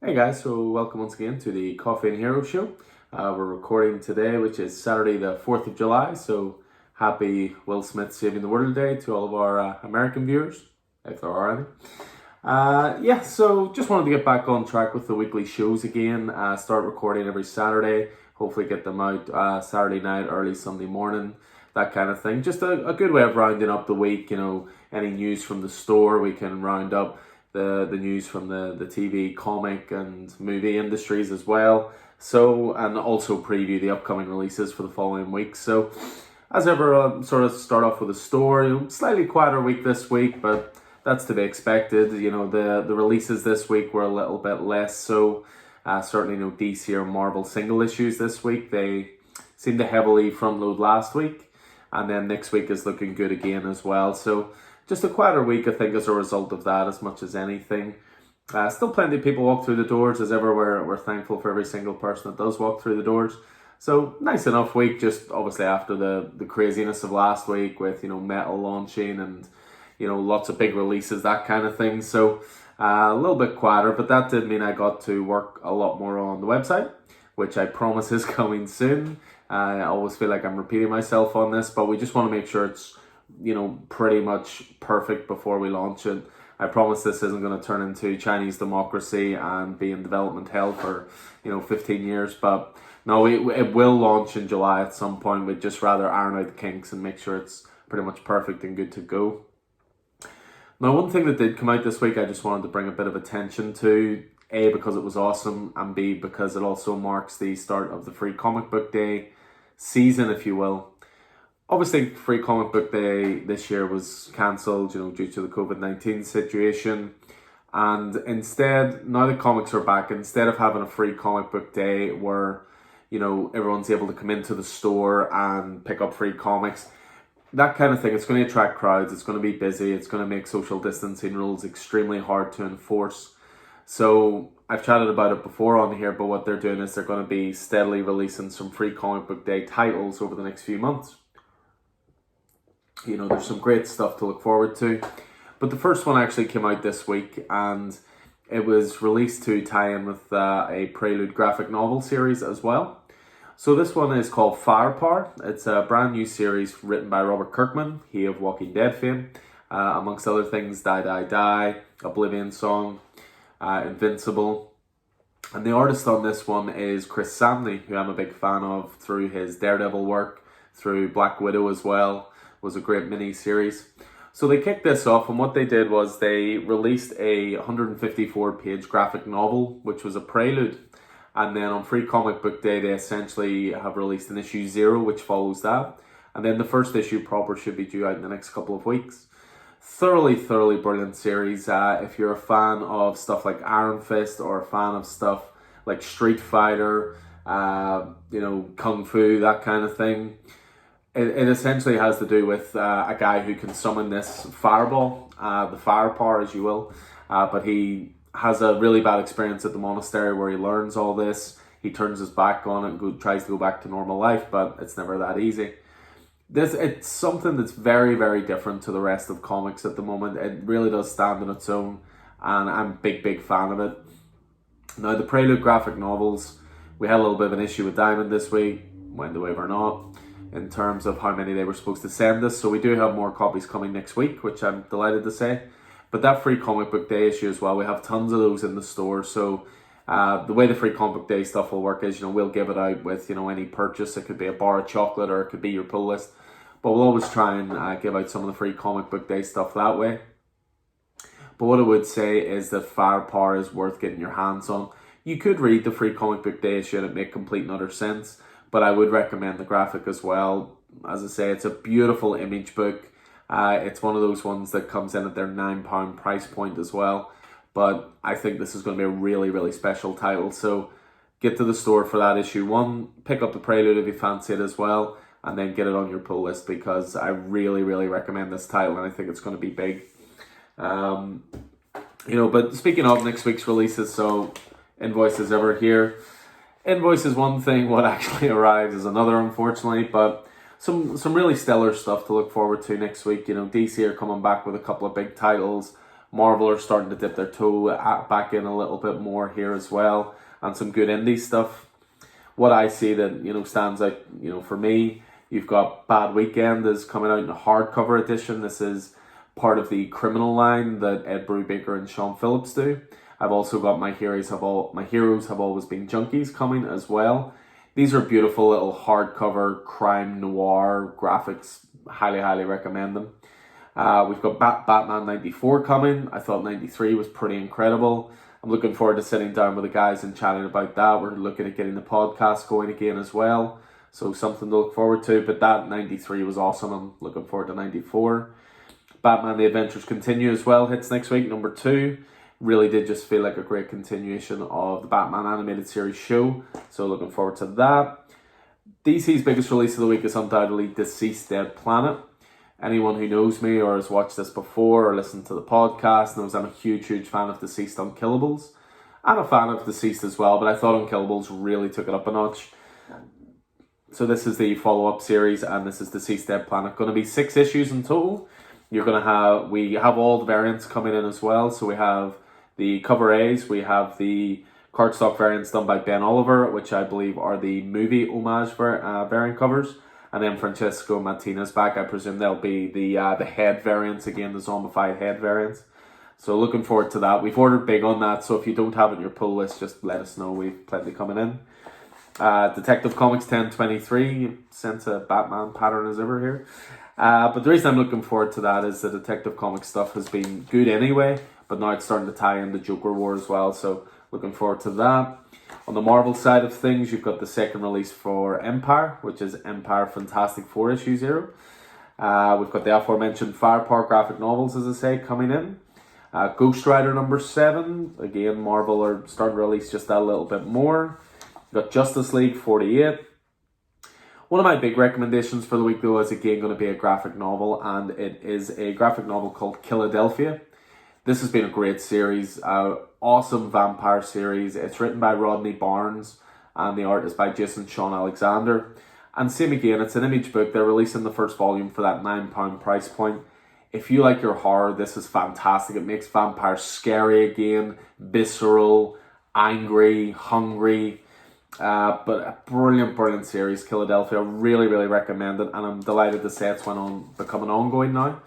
Hey guys, so welcome once again to the Coffee and Hero Show. We're recording today, which is Saturday the 4th of July, so happy Will Smith Saving the World Day to all of our American viewers, if there are any. So just wanted to get back on track with the weekly shows again, start recording every Saturday, hopefully get them out Saturday night, early Sunday morning, that kind of thing. Just a good way of rounding up the week, any news from the store we can round up the news from the TV, comic, and movie industries as well. So, and also preview the upcoming releases for the following week. So, as ever, I'll sort of start off with a store. Slightly quieter week this week, but that's to be expected. The releases this week were a little bit less. So, certainly no DC or Marvel single issues this week. They seem to heavily front load last week, and then next week is looking good again as well. So, just a quieter week, I think, as a result of that, as much as anything. Still plenty of people walk through the doors, as ever. We're thankful for every single person that does walk through the doors. So, nice enough week, just obviously after the craziness of last week with, Metal launching and, lots of big releases, that kind of thing. So, a little bit quieter, but that did mean I got to work a lot more on the website, which I promise is coming soon. I always feel like I'm repeating myself on this, but we just want to make sure it's pretty much perfect before we launch it. I promise this isn't going to turn into Chinese democracy and be in development hell for 15 years. But no, it will launch in July at some point. We'd just rather iron out the kinks and make sure it's pretty much perfect and good to go. Now, one thing that did come out this week, I just wanted to bring a bit of attention to. A, because it was awesome, and B, because it also marks the start of the Free Comic Book Day season, if you will. Obviously, Free Comic Book Day this year was cancelled, due to the COVID-19 situation. And instead, now the comics are back, instead of having a Free Comic Book Day where, everyone's able to come into the store and pick up free comics, that kind of thing, it's going to attract crowds, it's going to be busy, it's going to make social distancing rules extremely hard to enforce. So, I've chatted about it before on here, but what they're doing is they're going to be steadily releasing some Free Comic Book Day titles over the next few months. There's some great stuff to look forward to. But the first one actually came out this week, and it was released to tie in with a Prelude graphic novel series as well. So this one is called Firepower. It's a brand new series written by Robert Kirkman, he of Walking Dead fame, amongst other things, Die Die Die, Oblivion Song, Invincible. And the artist on this one is Chris Samney, who I'm a big fan of through his Daredevil work, through Black Widow as well. Was a great mini-series. So they kicked this off, and what they did was they released a 154-page graphic novel, which was a prelude. And then on Free Comic Book Day, they essentially have released an issue 0, which follows that. And then the first issue proper should be due out in the next couple of weeks. Thoroughly brilliant series. If you're a fan of stuff like Iron Fist, or a fan of stuff like Street Fighter, Kung Fu, that kind of thing, it essentially has to do with a guy who can summon this fireball, the firepower, as you will. But he has a really bad experience at the monastery where he learns all this. He turns his back on it and tries to go back to normal life, but it's never that easy. It's something that's very different to the rest of comics at the moment. It really does stand on its own, and I'm a big fan of it. Now, the Prelude graphic novels, we had a little bit of an issue with Diamond this week, went the way or not, in terms of how many they were supposed to send us. So we do have more copies coming next week, which I'm delighted to say. But that Free Comic Book Day issue as well, we have tons of those in the store. So the way the Free Comic Book Day stuff will work is, we'll give it out with, any purchase. It could be a bar of chocolate, or it could be your pull list. But we'll always try and give out some of the Free Comic Book Day stuff that way. But what I would say is that Firepower is worth getting your hands on. You could read the Free Comic Book Day issue and it make complete and utter sense. But I would recommend the graphic as well. As I say, it's a beautiful image book. It's one of those ones that comes in at their £9 price point as well. But I think this is going to be a really special title. So get to the store for that issue 1. Pick up the Prelude if you fancy it as well. And then get it on your pull list, because I really recommend this title, and I think it's going to be big. But speaking of next week's releases, so Invoice is ever here. Invoice is one thing, what actually arrives is another, unfortunately, but some really stellar stuff to look forward to next week. DC are coming back with a couple of big titles. Marvel are starting to dip their toe back in a little bit more here as well, and some good indie stuff. What I see that, stands out, for me, you've got Bad Weekend is coming out in a hardcover edition. This is part of the Criminal line that Ed Brubaker and Sean Phillips do. I've also got My Heroes Have Always Been Junkies coming as well. These are beautiful little hardcover crime noir graphics. Highly recommend them. We've got Batman 94 coming. I thought 93 was pretty incredible. I'm looking forward to sitting down with the guys and chatting about that. We're looking at getting the podcast going again as well. So something to look forward to. But that 93 was awesome. I'm looking forward to 94. Batman The Adventures Continue as well hits next week, number 2. Really did just feel like a great continuation of the Batman animated series show. So looking forward to that. DC's biggest release of the week is undoubtedly Deceased Dead Planet. Anyone who knows me or has watched this before or listened to the podcast knows I'm a huge fan of Deceased Unkillables. I'm a fan of Deceased as well, but I thought Unkillables really took it up a notch. So this is the follow-up series, and this is Deceased Dead Planet. Going to be 6 issues in total. We have all the variants coming in as well. So we have the cover A's, we have the cardstock variants done by Ben Oliver, which I believe are the movie homage variant covers. And then Francesco Martinez back. I presume they'll be the head variants again, the zombified head variants. So looking forward to that. We've ordered big on that, so if you don't have it in your pull list, just let us know. We've plenty coming in. Detective Comics 1023, sense a Batman pattern as ever here. But the reason I'm looking forward to that is the Detective Comics stuff has been good anyway, but now it's starting to tie in the Joker War as well, so looking forward to that. On the Marvel side of things, you've got the second release for Empire, which is Empire Fantastic Four issue 0. We've got the aforementioned Firepower graphic novels, as I say, coming in. Ghost Rider number 7. Again, Marvel are starting to release just that a little bit more. We've got Justice League 48. One of my big recommendations for the week, though, is again going to be a graphic novel, and it is a graphic novel called Philadelphia. This has been a great series, awesome vampire series. It's written by Rodney Barnes, and the art is by Jason Sean Alexander. And same again, it's an image book. They're releasing the first volume for that £9 price point. If you like your horror, this is fantastic. It makes vampires scary again, visceral, angry, hungry. But a brilliant series, Philadelphia. Really recommend it, and I'm delighted to say it's becoming ongoing now.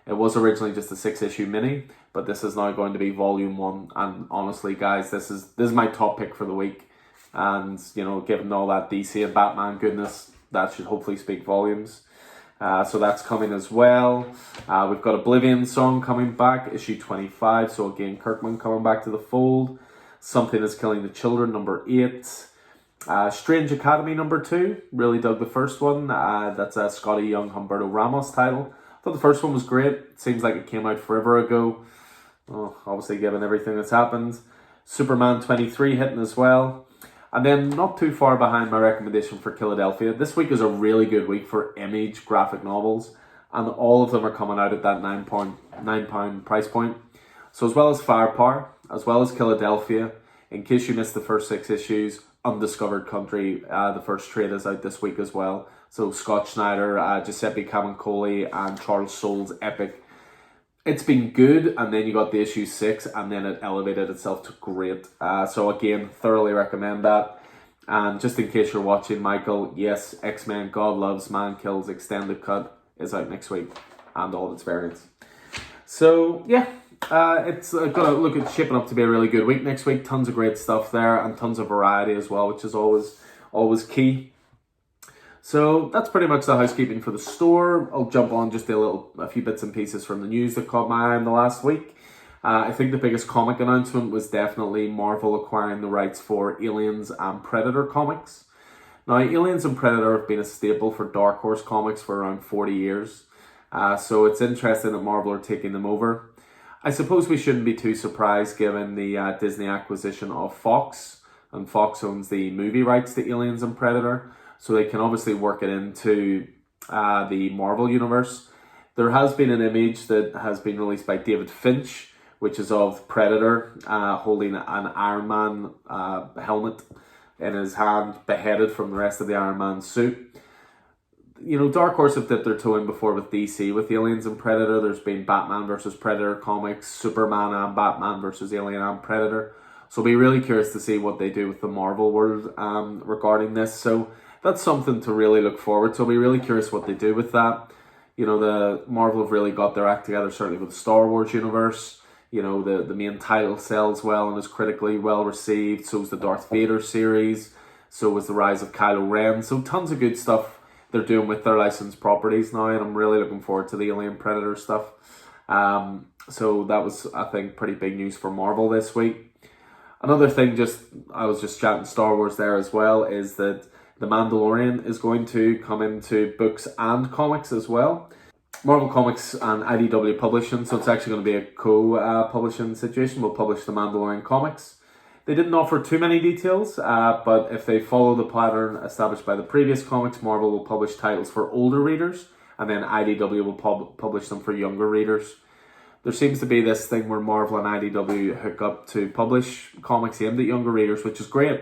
It was originally just a 6-issue mini, but this is now going to be volume 1. And honestly, guys, this is my top pick for the week. And given all that DC and Batman goodness, that should hopefully speak volumes. So that's coming as well. We've got Oblivion Song coming back, issue 25. So again, Kirkman coming back to the fold. Something is Killing the Children, number 8. Strange Academy number 2. Really dug the first one. That's a Scotty Young Humberto Ramos title. I thought the first one was great. It seems like it came out forever ago. Obviously, given everything that's happened. Superman 23 hitting as well. And then not too far behind my recommendation for Philadelphia. This week is a really good week for image graphic novels. And all of them are coming out at that £9 price point. So as well as Firepower, as well as Philadelphia, in case you missed the first 6 issues, Undiscovered Country, the first trade is out this week as well. So Scott Schneider, Giuseppe Camuncoli, and Charles Soule's epic. It's been good, and then you got the issue 6, and then it elevated itself to great. So again, thoroughly recommend that. And just in case you're watching, Michael, yes, X-Men God Loves Man Kills Extended Cut is out next week, and all its variants. So yeah, it's gonna look at shaping up to be a really good week next week. Tons of great stuff there, and tons of variety as well, which is always key. So that's pretty much the housekeeping for the store. I'll jump on just a few bits and pieces from the news that caught my eye in the last week. I think the biggest comic announcement was definitely Marvel acquiring the rights for Aliens and Predator comics. Now, Aliens and Predator have been a staple for Dark Horse Comics for around 40 years. So it's interesting that Marvel are taking them over. I suppose we shouldn't be too surprised given the Disney acquisition of Fox. And Fox owns the movie rights to Aliens and Predator. So they can obviously work it into the Marvel universe. There has been an image that has been released by David Finch, which is of Predator holding an Iron Man helmet in his hand, beheaded from the rest of the Iron Man suit. Dark Horse have dipped their toe in before with DC, with Aliens and Predator. There's been Batman versus Predator comics, Superman and Batman versus Alien and Predator. So I'll be really curious to see what they do with the Marvel world regarding this. So that's something to really look forward to. I'll be really curious what they do with that. The Marvel have really got their act together, certainly with the Star Wars universe. The main title sells well and is critically well received. So is the Darth Vader series. So was the Rise of Kylo Ren. So tons of good stuff they're doing with their licensed properties now, and I'm really looking forward to the Alien Predator stuff. So that was, I think, pretty big news for Marvel this week. Another thing, I was just chatting Star Wars there as well, is that The Mandalorian is going to come into books and comics as well. Marvel Comics and IDW Publishing, so it's actually going to be a co-publishing situation. We'll publish The Mandalorian comics. They didn't offer too many details, but if they follow the pattern established by the previous comics, Marvel will publish titles for older readers, and then IDW will publish them for younger readers. There seems to be this thing where Marvel and IDW hook up to publish comics aimed at younger readers, which is great.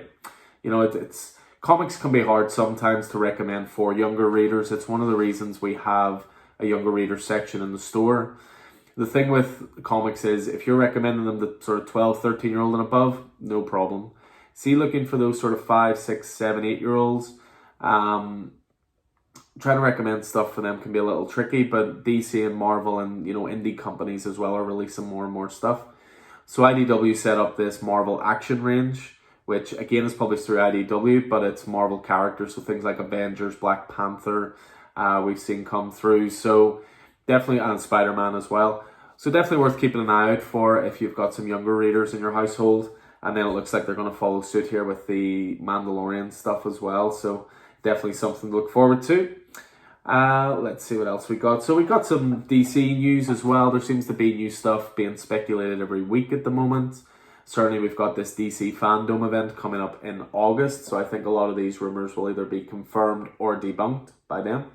It's comics can be hard sometimes to recommend for younger readers. It's one of the reasons we have a younger reader section in the store. The thing with comics is, if you're recommending them to sort of 12, 13-year-old and above, no problem. See, looking for those sort of 5, 6, 7, 8-year-olds, trying to recommend stuff for them can be a little tricky, but DC and Marvel and, indie companies as well are releasing more and more stuff. So IDW set up this Marvel Action range, which again is published through IDW, but it's Marvel characters, so things like Avengers, Black Panther, we've seen come through. So definitely, and Spider-Man as well. So definitely worth keeping an eye out for if you've got some younger readers in your household. And then it looks like they're going to follow suit here with the Mandalorian stuff as well. So definitely something to look forward to. Let's see what else we got. So we got some DC news as well. There seems to be new stuff being speculated every week at the moment. Certainly we've got this DC fandom event coming up in August. So I think a lot of these rumours will either be confirmed or debunked by them.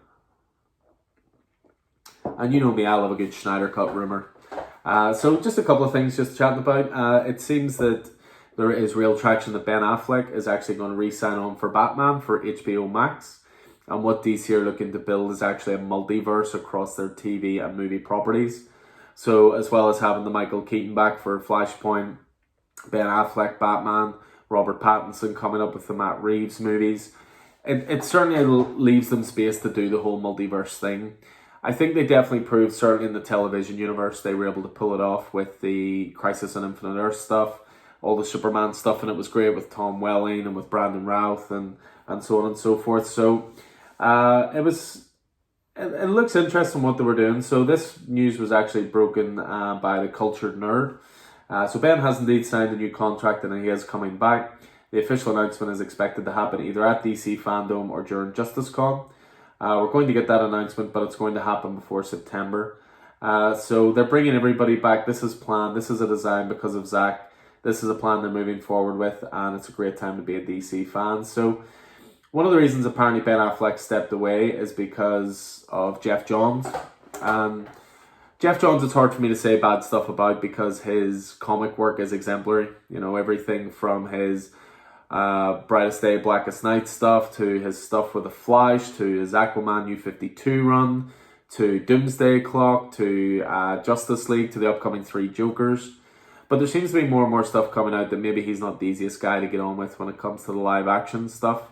And you know me, I love a good Snyder Cut rumour. So just a couple of things just chatting about. It seems that there is real traction that Ben Affleck is actually going to re-sign on for Batman for HBO Max. And what DC are looking to build is actually a multiverse across their TV and movie properties. So as well as having the Michael Keaton back for Flashpoint, Ben Affleck, Batman, Robert Pattinson coming up with the Matt Reeves movies, it certainly leaves them space to do the whole multiverse thing. I think they definitely proved, certainly in the television universe, they were able to pull it off with the Crisis on Infinite Earth stuff, all the Superman stuff, and it was great with Tom Welling and with Brandon Routh and so on and so forth. So it looks interesting what they were doing. So this news was actually broken by the Cultured Nerd. So Ben has indeed signed a new contract and he is coming back. The official announcement is expected to happen either at DC Fandom or during JusticeCon. We're going to get that announcement, but it's going to happen before September. So they're bringing everybody back. This is planned. This is a design because of Zach. This is a plan they're moving forward with, and it's a great time to be a DC fan. So one of the reasons apparently Ben Affleck stepped away is because of Jeff Johns. Jeff Johns, it's hard for me to say bad stuff about because his comic work is exemplary. Everything from his Brightest Day, Blackest Night stuff, to his stuff with The Flash, to his Aquaman New 52 run, to Doomsday Clock, to Justice League, to the upcoming 3 Jokers. But there seems to be more and more stuff coming out that maybe he's not the easiest guy to get on with when it comes to the live action stuff.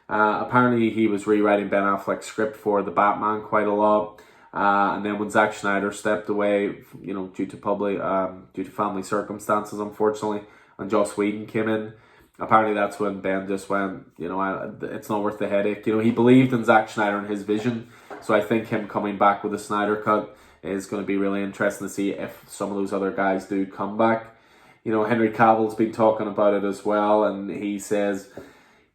Apparently he was rewriting Ben Affleck's script for the Batman quite a lot. And then when Zack Snyder stepped away, due to family circumstances, unfortunately, and Joss Whedon came in, apparently that's when Ben just went, it's not worth the headache. He believed in Zack Snyder and his vision. So I think him coming back with a Snyder Cut is going to be really interesting to see if some of those other guys do come back. Henry Cavill's been talking about it as well, and he says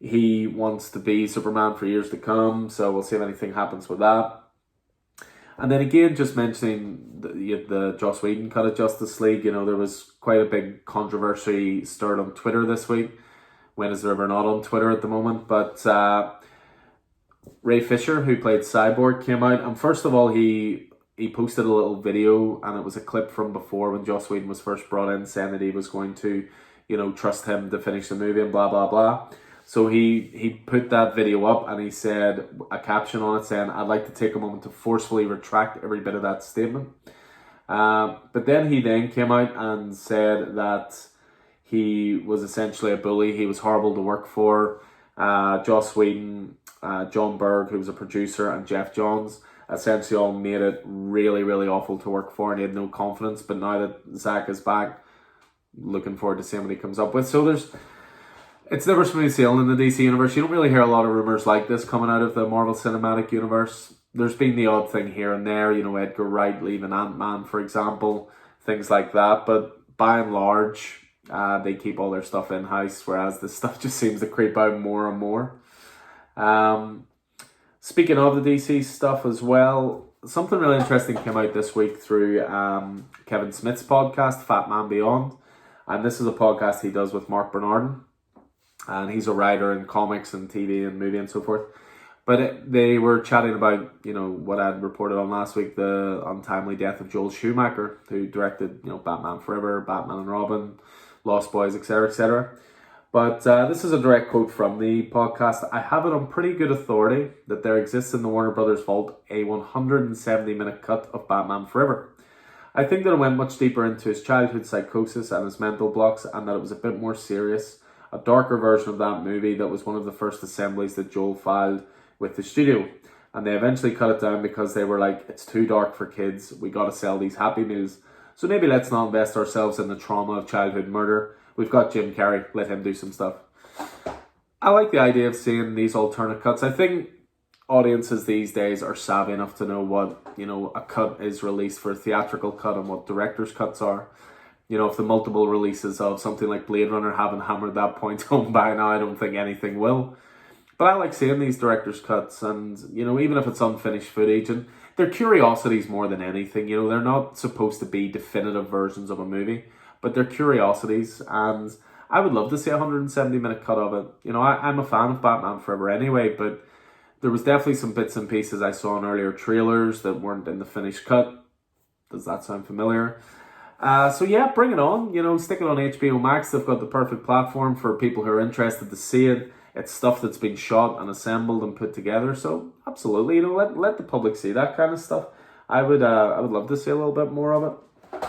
he wants to be Superman for years to come. So we'll see if anything happens with that. And then again, just mentioning the Joss Whedon cut of Justice League, there was quite a big controversy stirred on Twitter this week. When is there ever not on Twitter at the moment? But Ray Fisher, who played Cyborg, came out. And first of all, he posted a little video, and it was a clip from before when Joss Whedon was first brought in, saying that he was going to, trust him to finish the movie and blah, blah, blah. So he put that video up and he said a caption on it saying, "I'd like to take a moment to forcefully retract every bit of that statement." But then he came out and said that he was essentially a bully. He was horrible to work for. Joss Whedon, John Berg, who was a producer, and Jeff Johns essentially all made it really, really awful to work for, and he had no confidence. But now that Zack is back, looking forward to seeing what he comes up with. So it's never smooth sailing in the DC universe. You don't really hear a lot of rumors like this coming out of the Marvel Cinematic Universe. There's been the odd thing here and there, Edgar Wright leaving Ant-Man, for example, things like that. But by and large, they keep all their stuff in-house, whereas this stuff just seems to creep out more and more. Speaking of the DC stuff as well, something really interesting came out this week through Kevin Smith's podcast, Fat Man Beyond. And this is a podcast he does with Mark Bernardin. And he's a writer in comics and TV and movie and so forth. But they were chatting about, what I'd reported on last week, the untimely death of Joel Schumacher, who directed, Batman Forever, Batman and Robin, Lost Boys, etc., etc. But this is a direct quote from the podcast. "I have it on pretty good authority that there exists in the Warner Brothers vault a 170-minute cut of Batman Forever. I think that it went much deeper into his childhood psychosis and his mental blocks, and that it was a bit more serious. A darker version of that movie that was one of the first assemblies that Joel filed with the studio. And they eventually cut it down because they were like, it's too dark for kids. We got to sell these Happy Meals. So maybe let's not invest ourselves in the trauma of childhood murder. We've got Jim Carrey. Let him do some stuff." I like the idea of seeing these alternate cuts. I think audiences these days are savvy enough to know what, a cut is released for a theatrical cut and what director's cuts are. If the multiple releases of something like Blade Runner haven't hammered that point home by now, I don't think anything will. But I like seeing these director's cuts, and, even if it's unfinished footage, and they're curiosities more than anything. They're not supposed to be definitive versions of a movie, but they're curiosities, and I would love to see a 170-minute cut of it. I'm a fan of Batman Forever anyway, but there was definitely some bits and pieces I saw in earlier trailers that weren't in the finished cut. Does that sound familiar? So yeah, bring it on. Stick it on HBO Max. They've got the perfect platform for people who are interested to see it. It's stuff that's been shot and assembled and put together. So absolutely, let the public see that kind of stuff. I would love to see a little bit more of it.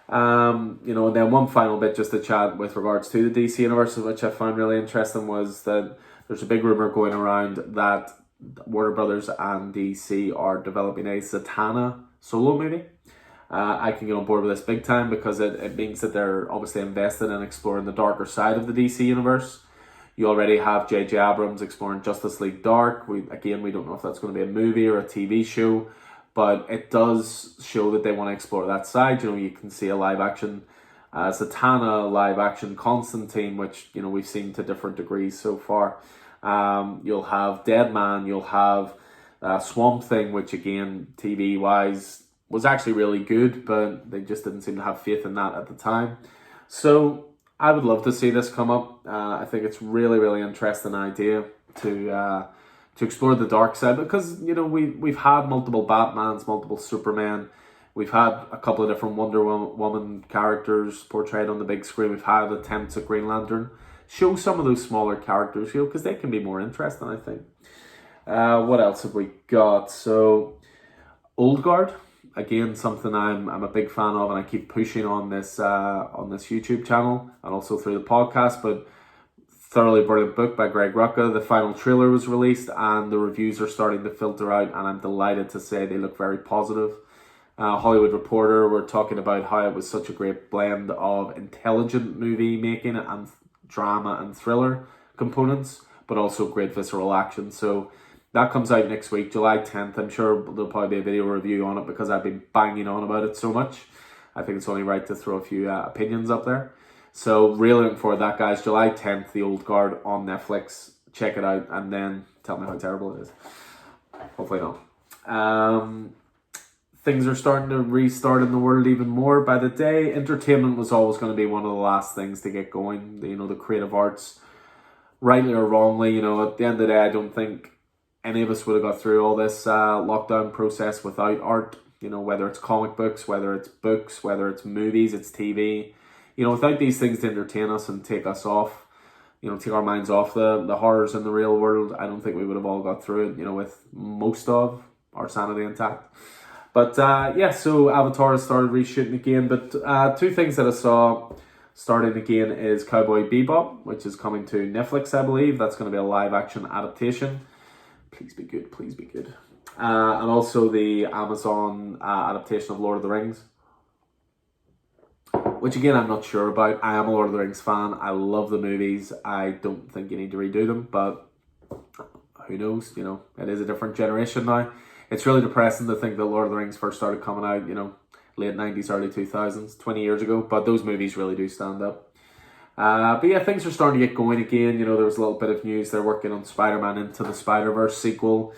And then one final bit just to chat with regards to the DC universe, which I found really interesting, was that there's a big rumor going around that Warner Brothers and DC are developing a Zatanna solo movie. I can get on board with this big time because it means that they're obviously invested in exploring the darker side of the DC universe. You already have J.J. Abrams exploring Justice League Dark. We don't know if that's going to be a movie or a TV show, but it does show that they want to explore that side. You can see a live-action Zatanna, live-action Constantine, which, we've seen to different degrees so far. You'll have Deadman, you'll have Swamp Thing, which, again, TV-wise, was actually really good, but they just didn't seem to have faith in that at the time. So I would love to see this come up. I think it's really, really interesting idea to explore the dark side, because we've had multiple Batmans, multiple Supermen. We've had a couple of different Wonder Woman characters portrayed on the big screen. We've had attempts at Green Lantern. Show some of those smaller characters, because they can be more interesting, I think. What else have we got? So, Old Guard. Again, something I'm a big fan of, and I keep pushing on this YouTube channel and also through the podcast. But thoroughly brilliant book by Greg Rucka. The final trailer was released, and the reviews are starting to filter out, and I'm delighted to say they look very positive. Hollywood Reporter were talking about how it was such a great blend of intelligent movie making and drama and thriller components, but also great visceral action. So that comes out next week, July 10th. I'm sure there'll probably be a video review on it because I've been banging on about it so much. I think it's only right to throw a few opinions up there. So really looking forward to that, guys. July 10th, The Old Guard on Netflix. Check it out and then tell me how terrible it is. Hopefully not. Things are starting to restart in the world even more by the day. Entertainment was always going to be one of the last things to get going. The creative arts, rightly or wrongly, at the end of the day, I don't think any of us would have got through all this lockdown process without art. Whether it's comic books, whether it's books, whether it's movies, it's TV. Without these things to entertain us and take us off take our minds off the horrors in the real world, I don't think we would have all got through it, with most of our sanity intact. But yeah, so Avatar has started reshooting again. But two things that I saw starting again is Cowboy Bebop, which is coming to Netflix, I believe. That's going to be a live action adaptation. Please be good, please be good. And also the Amazon adaptation of Lord of the Rings, which again I'm not sure about. I am a Lord of the Rings fan. I love the movies. I don't think you need to redo them, but who knows? It is a different generation now. It's really depressing to think that Lord of the Rings first started coming out, late 90s, early 2000s, 20 years ago. But those movies really do stand up. But yeah, things are starting to get going again. There was a little bit of news. They're working on Spider-Man Into the Spider-Verse sequel.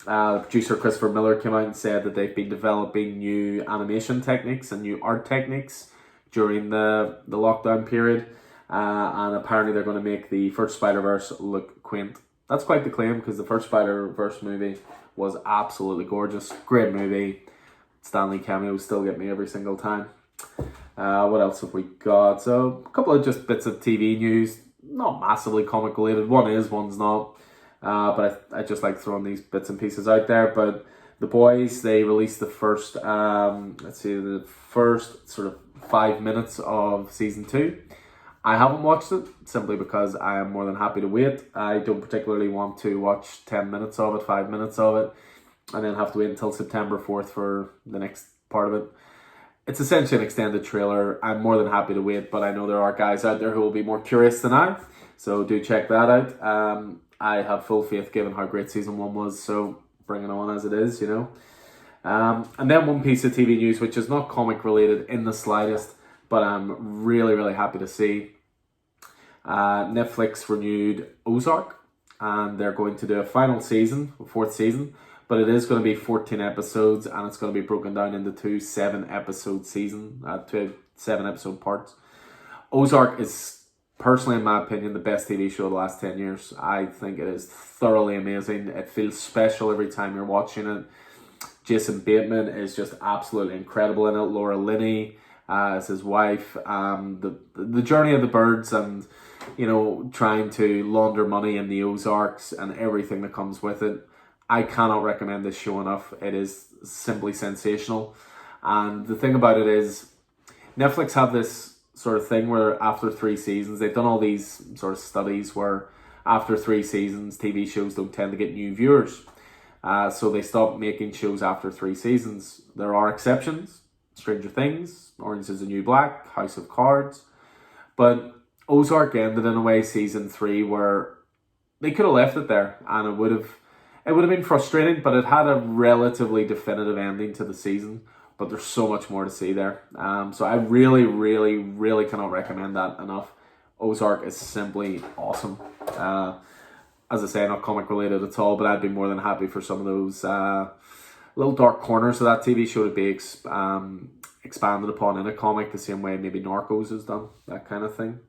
The producer Christopher Miller came out and said that they've been developing new animation techniques and new art techniques during the lockdown period. And apparently they're going to make the first Spider-Verse look quaint. That's quite the claim, because the first Spider-Verse movie was absolutely gorgeous. Great movie. Stanley cameos still get me every single time. What else have we got? So a couple of just bits of TV news. Not massively comic related. One is, one's not. But I just like throwing these bits and pieces out there. But The Boys, they released the first, the first sort of 5 minutes of season 2. I haven't watched it simply because I am more than happy to wait. I don't particularly want to watch 10 minutes of it, 5 minutes of it, and then have to wait until September 4th for the next part of it. It's essentially an extended trailer. I'm more than happy to wait, but I know there are guys out there who will be more curious than I, so do check that out. I have full faith given how great season 1 was, so bring it on as it is, And then one piece of TV news, which is not comic related in the slightest, but I'm really, really happy to see. Netflix renewed Ozark, and they're going to do a final season, 4th season, but it is going to be 14 episodes, and it's going to be broken down into two 7-episode parts. Ozark is, personally in my opinion, the best TV show of the last 10 years. I think it is thoroughly amazing. It feels special every time you're watching it. Jason Bateman is just absolutely incredible in it. Laura Linney as his wife. The journey of the birds, and trying to launder money in the Ozarks and everything that comes with it. I cannot recommend this show enough. It is simply sensational. And the thing about it is, Netflix have this sort of thing where after 3 seasons, they've done all these sort of studies where after 3 seasons, TV shows don't tend to get new viewers. So they stop making shows after 3 seasons. There are exceptions. Stranger Things, Orange is the New Black, House of Cards. But Ozark ended in a way, season 3, where they could have left it there, and it would have been frustrating, but it had a relatively definitive ending to the season. But there's so much more to see there. So I really, really, really cannot recommend that enough. Ozark is simply awesome. As I say, not comic related at all, but I'd be more than happy for some of those little dark corners of that TV show to be expanded upon in a comic, the same way maybe Narcos has done, that kind of thing.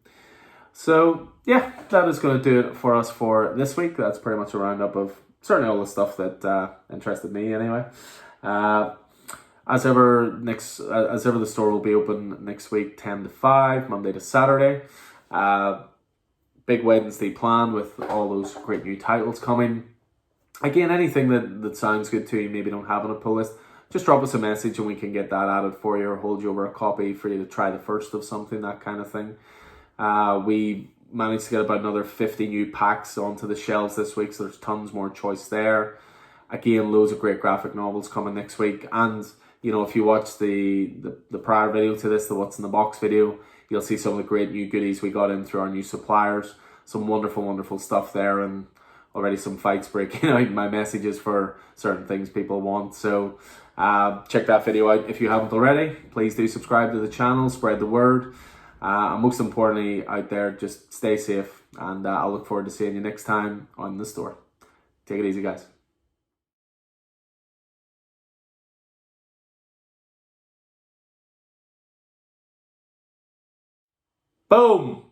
So yeah, that is going to do it for us for this week. That's pretty much a roundup of certainly all the stuff that interested me anyway. As ever, the store will be open next week, 10 to 5, Monday to Saturday. Big Wednesday planned with all those great new titles coming. Again, anything that sounds good to you, maybe don't have on a pull list, just drop us a message and we can get that added for you, or hold you over a copy for you to try the first of something, that kind of thing. We managed to get about another 50 new packs onto the shelves this week, so there's tons more choice there. Again, loads of great graphic novels coming next week. And, if you watch the prior video to this, the What's in the Box video, you'll see some of the great new goodies we got in through our new suppliers. Some wonderful, wonderful stuff there, and already some fights breaking out in my messages for certain things people want. So check that video out if you haven't already. Please do subscribe to the channel, spread the word. And most importantly, out there, just stay safe. And I'll look forward to seeing you next time on the store. Take it easy, guys. Boom!